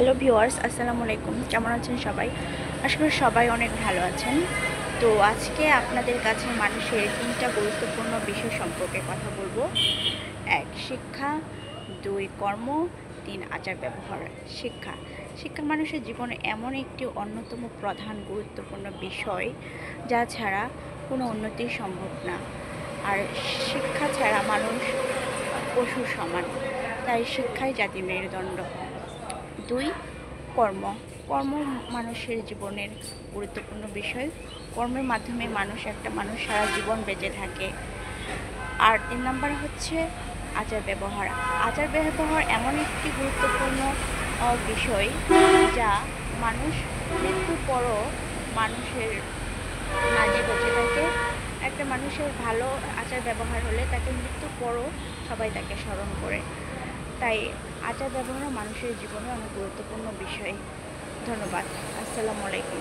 Hello viewers, আসসালামু আলাইকুম। কেমন আছেন সবাই? আসলে সবাই অনেক ভালো আছেন। তো আজকে আপনাদের কাছে মানুষের ৩টা গুরুত্বপূর্ণ বিষয় সম্পর্কে কথা বলবো। ১. শিক্ষা, ২. কর্ম, ৩. আচার ব্যবহার। শিক্ষা শিক্ষা মানুষের জীবনে এমন একটি অন্যতম প্রধান গুরুত্বপূর্ণ বিষয় যা ছাড়া কোনো উন্নতি সম্ভব না। আর শিক্ষা ছাড়া মানুষ পশুর সমান, তাই শিক্ষাই জাতির মেরুদণ্ড। ২. কর্ম কর্ম মানুষের জীবনের গুরুত্বপূর্ণ বিষয়। কর্মের মাধ্যমে মানুষ সারা জীবন বেঁচে থাকে। আর ৩ নাম্বার হচ্ছে আচার ব্যবহার। আচার ব্যবহার এমন একটি গুরুত্বপূর্ণ বিষয় যা মানুষ মৃত্যুর পরও মানুষের মাঝে বেঁচে থাকে। একটা মানুষের ভালো আচার ব্যবহার হলে তাকে মৃত্যুর পরও সবাই তাকে স্মরণ করে। তাই আচার ব্যবহার মানুষের জীবনে অনেক গুরুত্বপূর্ণ বিষয়। ধন্যবাদ। আসসালামু আলাইকুম।